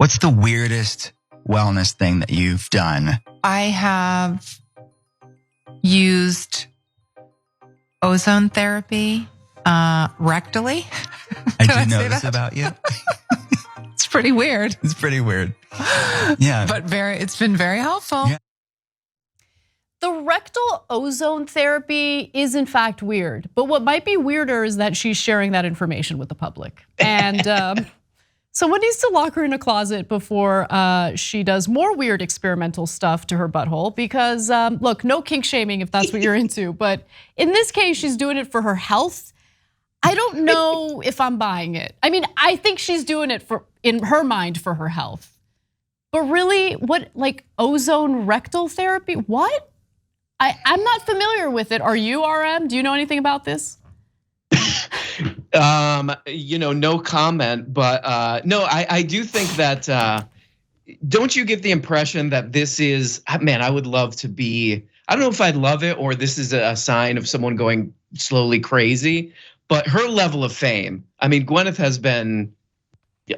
What's the weirdest wellness thing that you've done? I have used ozone therapy rectally. I do know this about you. It's pretty weird. It's pretty weird. Yeah. But it's been very helpful. Yeah. The rectal ozone therapy is in fact weird, but what might be weirder is that she's sharing that information with the public. And someone needs to lock her in a closet before she does more weird experimental stuff to her butthole because look, no kink shaming if that's what you're into, but in this case, she's doing it for her health. I don't know if I'm buying it. I mean, I think she's doing it in her mind for her health. But really, what, like ozone rectal therapy? What? I'm not familiar with it. Are you, RM? Do you know anything about this? No comment, but no, I do think that, don't you get the impression that this is, man, I would love to be, I don't know if I'd love it or this is a sign of someone going slowly crazy, but her level of fame, I mean, Gwyneth has been,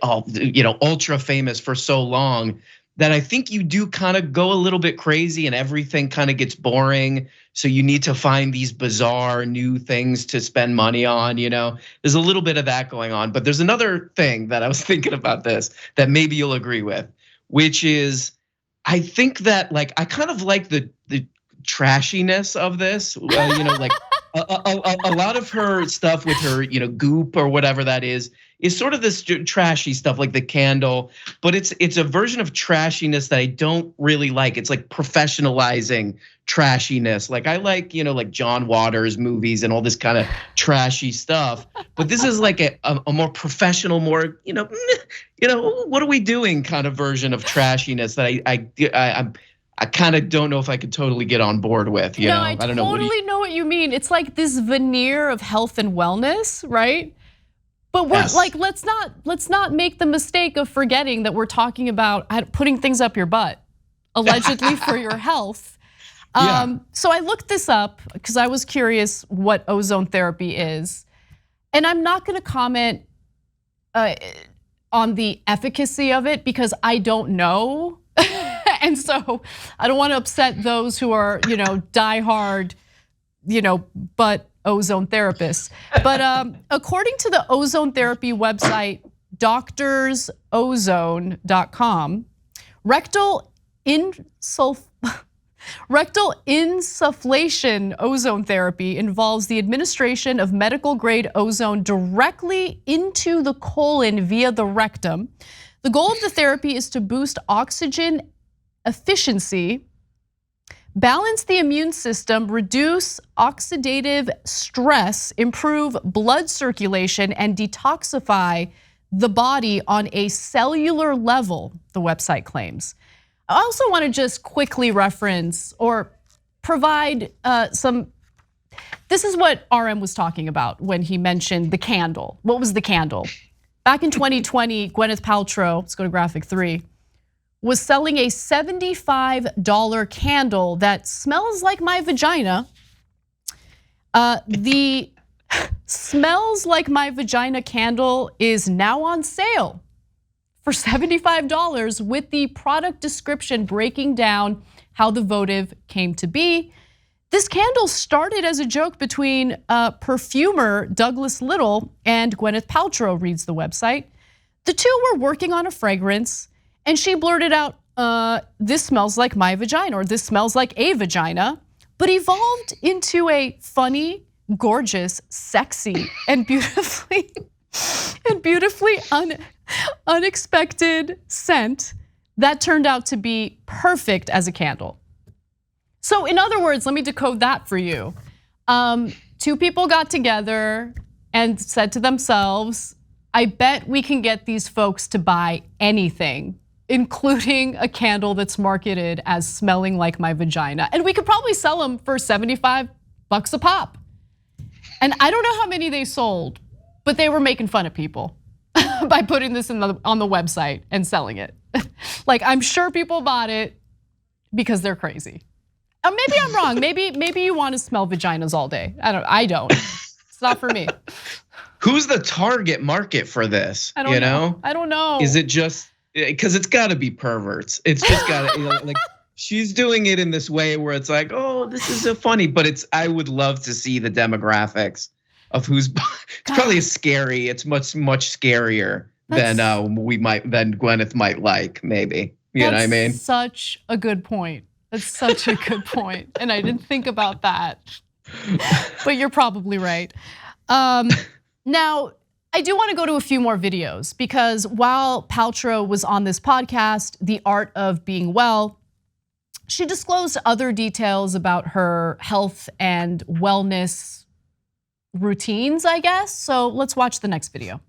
ultra famous for so long that I think you do kind of go a little bit crazy and everything kind of gets boring. So you need to find these bizarre new things to spend money on, There's a little bit of that going on. But there's another thing that I was thinking about this that maybe you'll agree with, which is I think that I kind of like the trashiness of this, like a lot of her stuff with her, Goop or whatever that is sort of this trashy stuff like the candle, but it's a version of trashiness that I don't really like. It's like professionalizing trashiness. Like I like, like John Waters movies and all this kind of trashy stuff, but this is like a more professional, more, what are we doing kind of version of trashiness that I kind of don't know if I could totally get on board with, No, I don't know. I totally know what you mean. It's like this veneer of health and wellness, right? But we're like, let's not make the mistake of forgetting that we're talking about putting things up your butt, allegedly for your health. So I looked this up because I was curious what ozone therapy is. And I'm not gonna comment on the efficacy of it because I don't know. And so I don't want to upset those who are, diehard, but ozone therapists. But according to the ozone therapy website, doctorsozone.com, rectal insufflation ozone therapy involves the administration of medical grade ozone directly into the colon via the rectum. The goal of the therapy is to boost oxygen efficiency, balance the immune system, reduce oxidative stress, improve blood circulation, and detoxify the body on a cellular level, the website claims. I also want to just quickly reference or provide this is what RM was talking about when he mentioned the candle. What was the candle? Back in 2020, Gwyneth Paltrow, let's go to graphic 3, was selling a $75 candle that smells like my vagina. The smells like my vagina candle is now on sale for $75 with the product description breaking down how the votive came to be. This candle started as a joke between perfumer Douglas Little and Gwyneth Paltrow, reads the website. The two were working on a fragrance and she blurted out, this smells like my vagina, or this smells like a vagina, but evolved into a funny, gorgeous, sexy, and beautifully unexpected scent that turned out to be perfect as a candle. So in other words, let me decode that for you. Two people got together and said to themselves, I bet we can get these folks to buy anything, including a candle that's marketed as smelling like my vagina. And we could probably sell them for $75 a pop. And I don't know how many they sold, but they were making fun of people by putting this on the website and selling it. Like I'm sure people bought it because they're crazy. Maybe I'm wrong. Maybe you want to smell vaginas all day. I don't. It's not for me. Who's the target market for this? I don't know. I don't know. Is it just because it's got to be perverts. It's just got to, like she's doing it in this way where it's like, oh, this is so funny, but I would love to see the demographics of who's. It's probably scary. It's much scarier than Gwyneth might like, maybe. You know what I mean? Such a good point. That's such a good point, and I didn't think about that. But you're probably right. Now, I do want to go to a few more videos because while Paltrow was on this podcast, The Art of Being Well, she disclosed other details about her health and wellness routines, I guess. So let's watch the next video.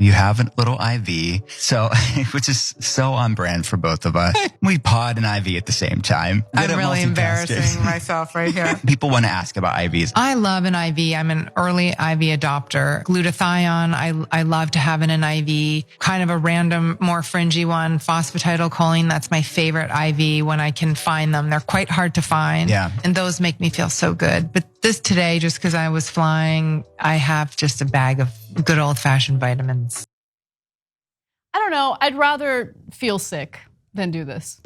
You have a little IV, so which is so on brand for both of us. We pod an IV at the same time. I'm really embarrassing myself right here. People want to ask about IVs. I love an IV. I'm an early IV adopter. Glutathione, I love to have in an IV. Kind of a random, more fringy one, phosphatidylcholine. That's my favorite IV when I can find them. They're quite hard to find. Yeah. And those make me feel so good. But this today, just because I was flying, I have just a bag of good old fashioned vitamins. I don't know. I'd rather feel sick than do this.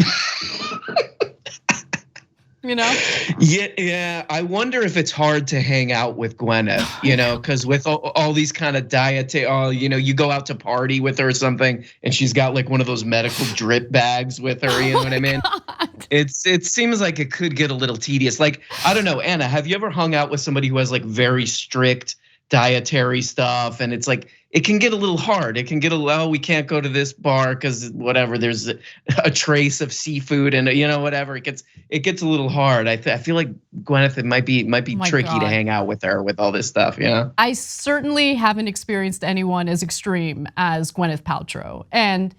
You know? Yeah. I wonder if it's hard to hang out with Gwyneth, you know, because with all these kind of diet, you go out to party with her or something, and she's got like one of those medical drip bags with her. You know what I mean? God. It seems like it could get a little tedious. Like, I don't know, Anna, have you ever hung out with somebody who has like very strict dietary stuff, and it's like it can get a little hard. It can get we can't go to this bar because whatever, there's a trace of seafood and whatever. It gets a little hard. I feel like Gwyneth, it might be tricky to hang out with her with all this stuff. I certainly haven't experienced anyone as extreme as Gwyneth Paltrow. And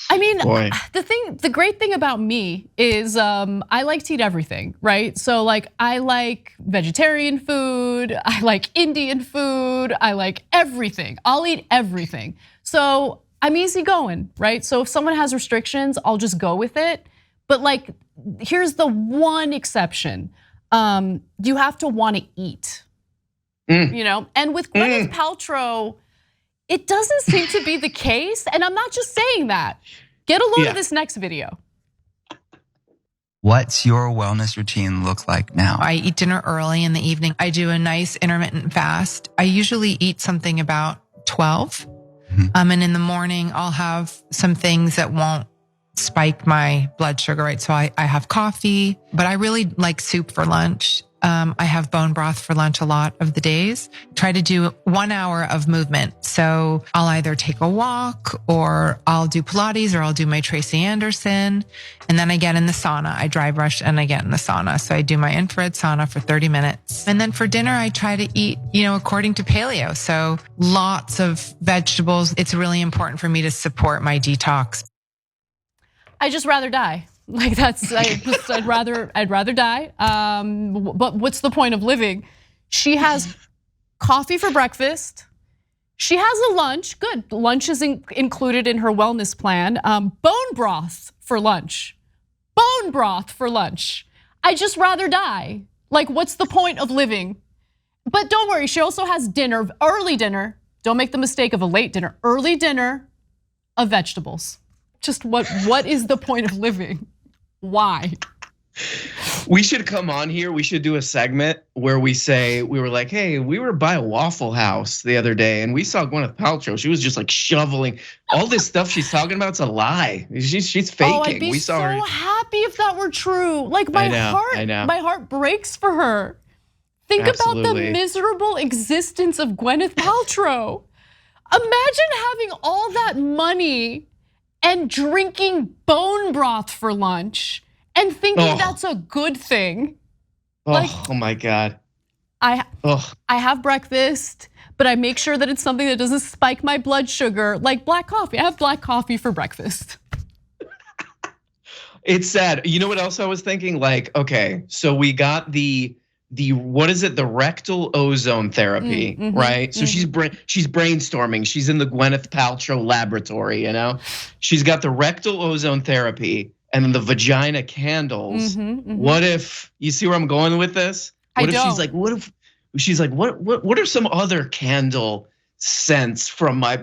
I mean, the great thing about me is I like to eat everything, right? So like I like vegetarian food, I like Indian food, I like everything. I'll eat everything. So I'm easygoing, right? So if someone has restrictions, I'll just go with it. But like, here's the one exception. You have to want to eat, And with Gwyneth Paltrow, it doesn't seem to be the case, and I'm not just saying that. Get a load of this next video. What's your wellness routine look like now? I eat dinner early in the evening. I do a nice intermittent fast. I usually eat something about 12. And in the morning, I'll have some things that won't spike my blood sugar, right? So I have coffee, but I really like soup for lunch. I have bone broth for lunch a lot of the days. Try to do 1 hour of movement. So I'll either take a walk or I'll do Pilates or I'll do my Tracy Anderson. And then I get in the sauna. I dry brush and I get in the sauna. So I do my infrared sauna for 30 minutes. And then for dinner, I try to eat, according to paleo. So lots of vegetables. It's really important for me to support my detox. I just rather die. Like I'd rather die. But what's the point of living? She has coffee for breakfast. She has a lunch. Good, lunch is included in her wellness plan. Bone broth for lunch. Bone broth for lunch. I just rather die. Like, what's the point of living? But don't worry, she also has dinner, early dinner. Don't make the mistake of a late dinner. Early dinner of vegetables. Just what is the point of living? Why? We should come on here. We should do a segment where we were like, hey, we were by a Waffle House the other day and we saw Gwyneth Paltrow. She was just like shoveling all this stuff she's talking about. It's a lie. She's faking. Oh, I'd be so happy if that were true. Like my heart breaks for her. Think about the miserable existence of Gwyneth Paltrow. Imagine having all that money and drinking bone broth for lunch and thinking that's a good thing. Oh my God. I have breakfast, but I make sure that it's something that doesn't spike my blood sugar, like black coffee. I have black coffee for breakfast. It's sad. You know what else I was thinking? Like, okay, so we got the what is it? The rectal ozone therapy, right? So she's brainstorming. She's in the Gwyneth Paltrow laboratory, She's got the rectal ozone therapy and then the vagina candles. What if, you see where I'm going with this? What if she's like, what are some other candle sense from my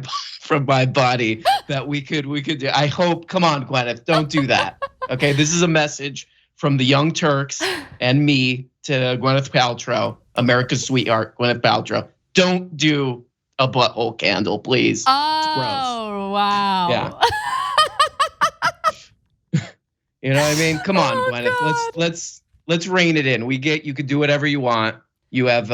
body that we could do. I hope, come on, Gwyneth, don't do that. Okay, this is a message from the Young Turks and me to Gwyneth Paltrow, America's sweetheart, Gwyneth Paltrow. Don't do a butthole candle, please. Oh, wow. Yeah. You know what I mean? Come on, Gwyneth. God. Let's rein it in. You could do whatever you want. You have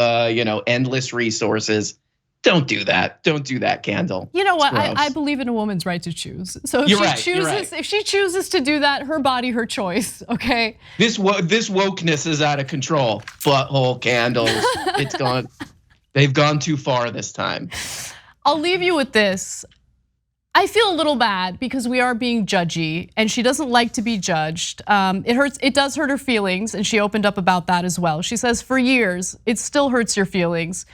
endless resources. Don't do that. Don't do that, candle. You know what? I believe in a woman's right to choose. So if she chooses to do that, her body, her choice. Okay. This wokeness is out of control. Butthole candles. It's gone. They've gone too far this time. I'll leave you with this. I feel a little bad because we are being judgy, and she doesn't like to be judged. It does hurt her feelings, and she opened up about that as well. She says, for years, it still hurts your feelings.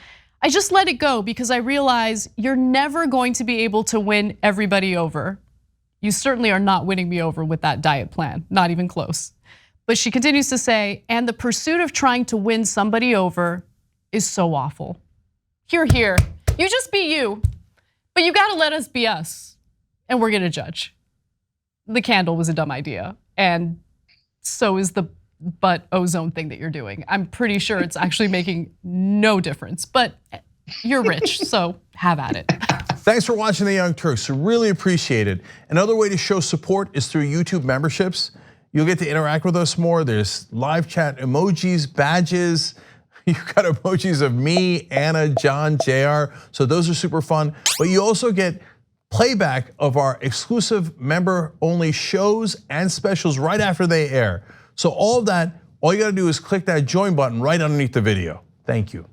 I just let it go because I realize you're never going to be able to win everybody over. You certainly are not winning me over with that diet plan, not even close. But she continues to say, and the pursuit of trying to win somebody over is so awful. Hear, hear. You just be you, but you gotta let us be us, and we're gonna judge. The candle was a dumb idea, and so is the butt ozone thing that you're doing. I'm pretty sure it's actually making no difference, but you're rich, so have at it. Thanks for watching The Young Turks, really appreciate it. Another way to show support is through YouTube memberships. You'll get to interact with us more. There's live chat emojis, badges. You've got emojis of me, Anna, John, JR, so those are super fun. But you also get playback of our exclusive member-only shows and specials right after they air. So all of that, all you gotta do is click that join button right underneath the video. Thank you.